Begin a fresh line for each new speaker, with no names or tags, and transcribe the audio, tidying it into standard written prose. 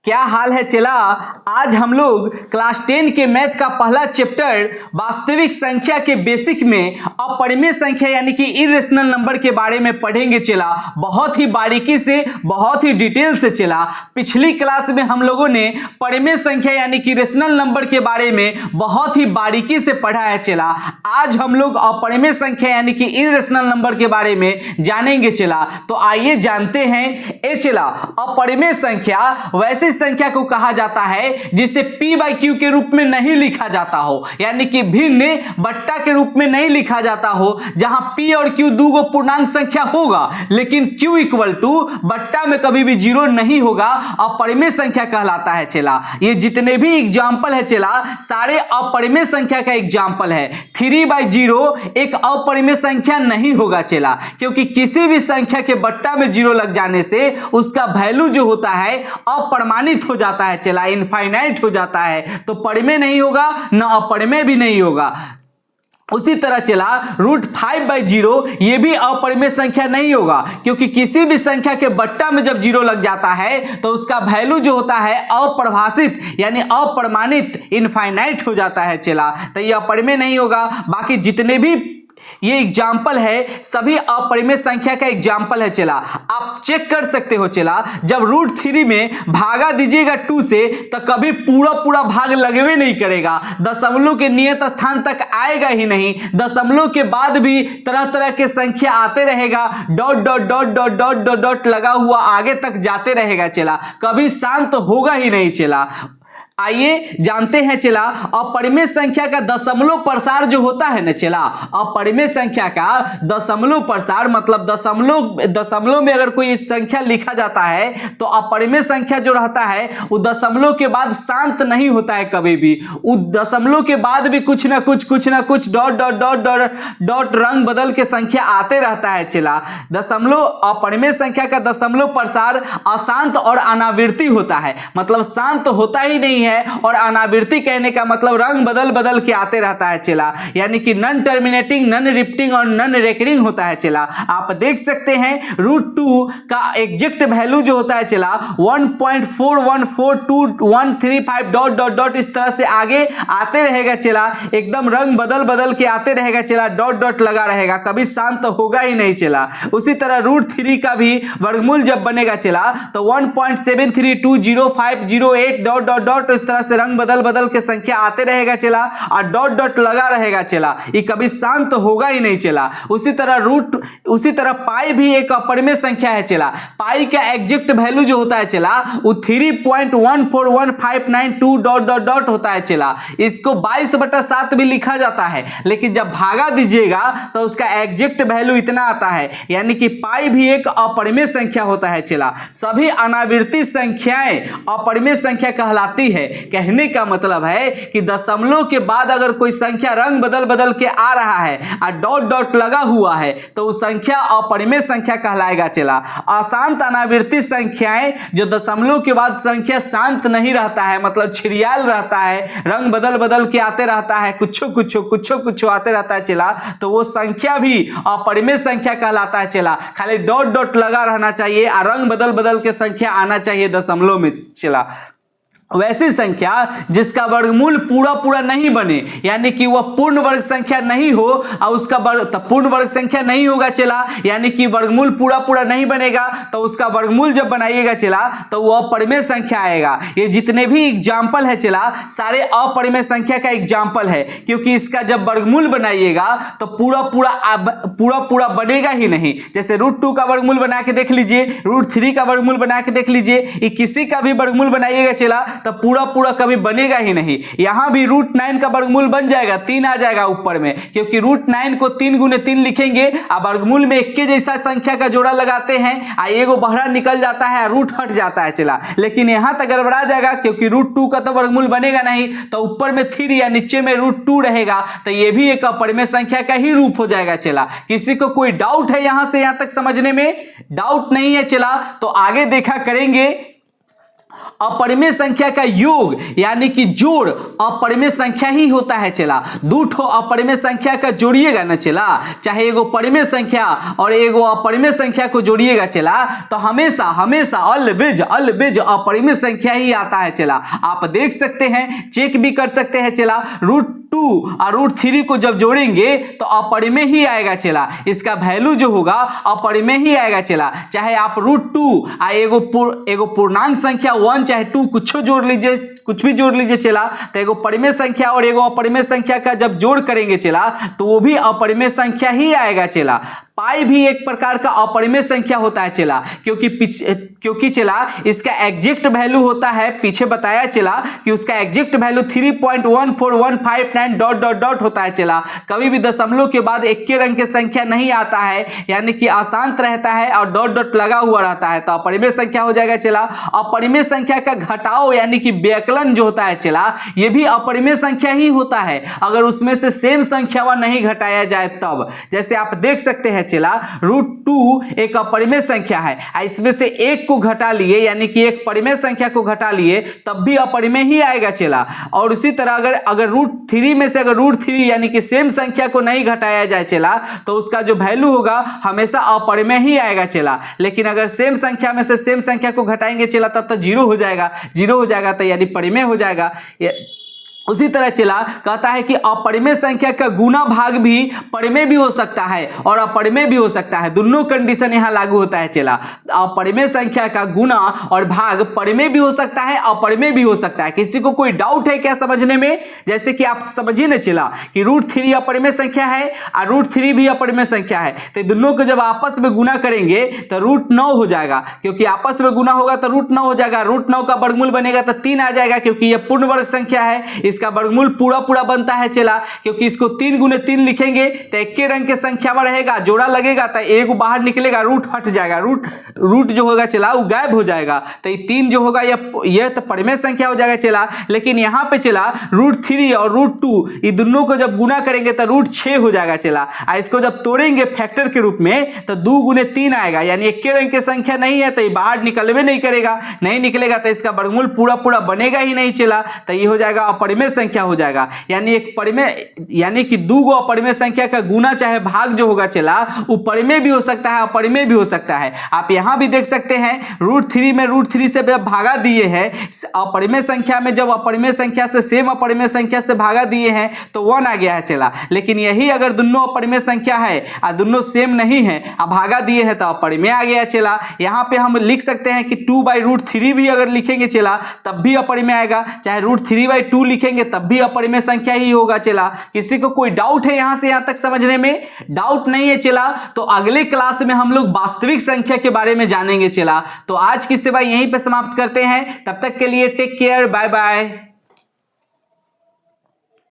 क्या हाल है चला। आज हम लोग क्लास 10 के मैथ का पहला चैप्टर वास्तविक संख्या के बेसिक में अपरिमेय संख्या यानी कि इरेशनल नंबर के बारे में पढ़ेंगे चला। बहुत ही बारीकी से, बहुत ही डिटेल से चला। पिछली क्लास में हम लोगों ने परिमेय संख्या यानी कि रेशनल नंबर के बारे में बहुत ही बारीकी से पढ़ा है चला। आज हम लोग अपरिमेय संख्या यानी कि इरेशनल नंबर के बारे में जानेंगे चला। तो आइए जानते हैं। ए चला, अपरिमेय संख्या वैसे संख्या को कहा जाता है जिसे p बाई क्यू के रूप में नहीं लिखा जाता हो, यानी कि भिन्न बट्टा के रूप में नहीं लिखा जाता हो, जहां p और q दो गो पूर्णांक संख्या होगा लेकिन q इक्वल टू बट्टा में कभी भी जीरो नहीं होगा। अपरिमेय संख्या कहलाता है चला। ये जितने भी एग्जाम्पल है चला सारे अपरिमेय संख्या का एग्जाम्पल है। 3/0 एक अपरिमेय संख्या नहीं होगा चला, क्योंकि किसी भी संख्या के बट्टा में जीरो लग जाने से उसका वैल्यू जो होता है अप्रमाणित हो जाता है चला, इनफाइनाइट हो जाता है। तो परिमेय नहीं होगा न अपरिमेय भी नहीं होगा। उसी तरह चला √5/0 ये भी अपरिमेय संख्या नहीं होगा, क्योंकि किसी भी संख्या के बट्टा में जब जीरो लग जाता है तो उसका वैल्यू जो होता है अपरिभाषित यानी अप्रमाणित इनफाइनाइट हो जाता है चला। तो ये अपरिमेय नहीं होगा। बाकी जितने भी ये एग्जाम्पल है सभी अपरिमेय संख्या का एग्जाम्पल है चला। आप चेक कर सकते हो चला, जब √3 में भागा दीजिएगा 2 से तो कभी पूरा भाग लगवे नहीं करेगा, दशमलव के नियत स्थान तक आएगा ही नहीं। दशमलव के बाद भी तरह तरह के संख्या आते रहेगा, dot dot dot dot dot dot dot लगा हुआ आगे तक जाते रहेगा चला, कभी शांत होगा ही नहीं चला। आइए जानते हैं चला अपरिमेय संख्या का दशमलव प्रसार जो होता है ना चला। अपरिमेय संख्या का दशमलव प्रसार मतलब दशमलव में अगर कोई संख्या लिखा जाता है तो अपरिमेय संख्या जो रहता है वो दशमलव के बाद शांत नहीं होता है कभी भी। वो दशमलव के बाद भी कुछ ना कुछ dot dot dot dot dot रंग बदल के संख्या आते रहता है चला। दशमलव अपरिमेय संख्या का दशमलव प्रसार अशांत और अनावृत्ति होता है, मतलब शांत होता ही नहीं है। और अनावृत्ति कहने का मतलब रंग बदल के आते रहता है चला, यानी कि नॉन टर्मिनेटिंग, नॉन रिपीटिंग और नॉन रेकरिंग होता है चला। आप देख सकते हैं √2 का एग्जैक्ट वैल्यू जो होता है चला 1.414213 डॉट डॉट डॉट इस तरह से आगे आते रहेगा चला। एकदम रंग बदल के आते रहेगा चला, डॉट डॉट लगा रहेगा, कभी शांत होगा ही नहीं चला। उसी तरह √3 का भी वर्गमूल जब बनेगा चला तो 1.732050 डॉट डॉट डॉट इस तरह से रंग बदल के संख्या आते रहेगा चला और डॉट डॉट लगा रहेगा चला, ये कभी शांत होगा ही नहीं चला। उसी तरह पाई भी एक अपरिमेय संख्या है चला। पाई का एग्जैक्ट वैल्यू जो होता है चला वो 3.141592 डॉट डॉट डॉट होता है चला। इसको 22/7 भी लिखा जाता है, लेकिन जब भागा दीजिएगा तो उसका एग्जैक्ट वैल्यू इतना आता है, यानी कि पाई भी एक अपरिमेय संख्या होता है चला। सभी अनावृत्ति संख्याएं अपरिमेय संख्या कहलाती है। कहने का मतलब है कि दशमलव के बाद अगर कोई संख्या रंग बदल के आ रहा है और डॉट डॉट लगा हुआ है तो वो संख्या अपरिमेय संख्या कहलाएगा चला। अशांत अनावृत्ति संख्याएं जो दशमलव के बाद संख्या शांत नहीं रहता है, मतलब छिड़ियाल रहता है, रंग बदल के आते रहता है, कुछ आते रहता है चला, तो वो संख्या भी अपरिमेय संख्या कहलाता है चला। खाली डॉट डॉट लगा रहना चाहिए और रंग बदल के संख्या आना चाहिए दशमलव में चला। वैसी संख्या जिसका वर्गमूल पूरा नहीं बने, यानी कि वह पूर्ण वर्ग संख्या नहीं हो और उसका पूर्ण वर्ग संख्या नहीं होगा चला, यानी कि वर्गमूल पूरा नहीं बनेगा, तो उसका वर्गमूल जब बनाइएगा चला तो वह अपरिमेय संख्या आएगा। ये जितने भी एग्जाम्पल है चला सारे अपरिमेय संख्या का एग्जाम्पल है, क्योंकि इसका जब वर्गमूल बनाइएगा तो पूरा बनेगा ही नहीं। जैसे √2 का वर्गमूल बना के देख लीजिए, √3 का वर्गमूल बना के देख लीजिए, ये किसी का भी वर्गमूल बनाइएगा चला तो पूरा कभी बनेगा ही नहीं। यहां भी √9 का वर्गमूल बन जाएगा, 3 आ जाएगा ऊपर में, क्योंकि √9 को 3 × 3 लिखेंगे और वर्गमूल में एक के जैसा संख्या का जोड़ा लगाते हैं और एगो बहरा निकल जाता है, रूट हट जाता है चला। लेकिन यहां तक गड़बड़ा जाएगा, क्योंकि √2 का तो वर्गमूल बनेगा नहीं, तो ऊपर में 3 या नीचे में √2 रहेगा, तो ये भी एक अपरिमेय संख्या का ही रूप हो जाएगा चला। किसी को कोई डाउट है यहां से यहां तक समझने में? डाउट नहीं है चला तो आगे देखा करेंगे। अपरिमेय संख्या का योग यानी कि जोड़ अपरिमेय संख्या ही होता है चला। दो ठो अपरिमेय संख्या का जोड़िएगा ना चला, चाहे एगो परिमेय संख्या और एगो अपरिमेय संख्या को जोड़िएगा चला, तो हमेशा हमेशा ऑलवेज ऑलवेज अपरिमेय संख्या ही आता है चला। आप देख सकते हैं, चेक भी कर सकते हैं चला, √2 और √3 को जब जोड़ेंगे तो अपरिमेय ही आएगा चला। इसका वैल्यू जो होगा अपरिमेय ही आएगा चला। चाहे आप √2 और एगो पूर्णांक संख्या 1 चाहे 2 कुछ जोड़ लीजिए, कुछ भी जोड़ लीजिए चला, तो एगो परिमेय संख्या और एगो अपरिमेय संख्या का जब जोड़ करेंगे चला तो वो भी अपरिमेय संख्या ही आएगा चला। पाई भी एक प्रकार का अपरिमेय संख्या होता है चला, क्योंकि चला इसका एग्जैक्ट वैल्यू होता है, पीछे बताया चला कि उसका एग्जैक्ट वैल्यू 3.14159 होता है चला। कभी भी दशमलव के बाद इक्के अंक की संख्या नहीं आता है, यानी कि अशांत रहता है और डॉट डॉट लगा हुआ रहता है, तो अपरिमेय संख्या हो जाएगा चला। अपरिमेय संख्या का घटाव यानी कि व्यकलन जो होता है चला, ये भी अपरिमेय संख्या ही होता है अगर उसमें से सेम संख्या नहीं घटाया जाए तब। जैसे आप देख सकते हैं चला, √2 एक अपरिमेय संख्या है, इसमें से एक को घटा लिए यानी कि एक परिमेय संख्या को घटा लिए तब भी अपरिमेय ही आएगा चला। और उसी तरह अगर √3 में से अगर √3 यानी कि सेम संख्या को नहीं घटाया जाए चला तो उसका जो वैल्यू होगा हमेशा अपरिमेय ही आएगा चला। लेकिन अगर सेम संख्या में से सेम संख्या को घटाएंगे चला तब तो जीरो हो जाएगा तो यानी परिमेय हो जाएगा। उसी तरह चला कहता है कि अपरिमेय संख्या का गुना भाग भी परिमेय भी हो सकता है और अपरिमेय भी हो सकता है, दोनों कंडीशन यहां लागू होता है चला। अपरिमेय संख्या का गुना और भाग परिमेय भी हो सकता है, अपरिमेय भी हो सकता है। किसी को कोई डाउट है क्या समझने में? जैसे कि आप समझिए ना चला कि √3 अपरिमेय संख्या है और √3 भी अपरिमेय संख्या है, तो दोनों को जब आपस में गुना करेंगे तो √9 हो जाएगा, क्योंकि आपस में गुना होगा तो √9 हो जाएगा। √9 का वर्गमूल बनेगा तो 3 आ जाएगा, क्योंकि यह पूर्ण वर्ग संख्या है, इसका वर्गमूल पूरा बनता है चला। क्योंकि इसको 3 × 3 लिखेंगे तो इक्के अंक की संख्या में रहेगा, जोड़ा लगेगा तो एक बाहर निकलेगा, रूट हट जाएगा, रूट जो होगा चला वो गायब हो जाएगा, तो ये 3 जो होगा यह तो परिमेय संख्या हो जाएगा चला। लेकिन यहाँ पे चला √3 और √2 ये दोनों को जब गुना करेंगे तो √6 हो जाएगा चला। इसको जब तोड़ेंगे फैक्टर के रूप में तो 2 × 3 आएगा, यानी इक्के अंक की संख्या नहीं है तो ये बाहर निकलवे नहीं निकलेगा तो इसका वर्गमूल पूरा बनेगा ही नहीं चला, तो ये हो जाएगा अपरिमेय संख्या हो जाएगा। यानी एक परिमेय यानी कि 2 गो अपरिमेय संख्या का गुना चाहे भाग जो होगा चला वो परिमेय भी हो सकता है, अपरिमेय भी हो सकता है। आप यहां भी देख सकते हैं √3 में √3 से भागा दिए हैं, अपरिमेय संख्या में जब अपरिमेय संख्या से सेम अपरिमेय संख्या से भागा दिए हैं तो 1 आ गया है चला। लेकिन यही अगर दोनों अपरिमेय संख्या है और दोनों सेम नहीं है, अब भागा दिए हैं तो अपरिमेय आ गया चला। यहां पे हम लिख सकते हैं कि 2/√3 भी अगर लिखेंगे चला तब भी अपरिमेय आएगा, चाहे √3/2 लिखेंगे तब भी अपरिमेय संख्या ही होगा चला। किसी को कोई डाउट है यहां से यहां तक समझने में? डाउट नहीं है चला, तो अगले क्लास में हम लोग वास्तविक संख्या के बारे में जानेंगे चला। तो आज की सेवा यहीं पे समाप्त करते हैं, तब तक के लिए टेक केयर, बाय बाय।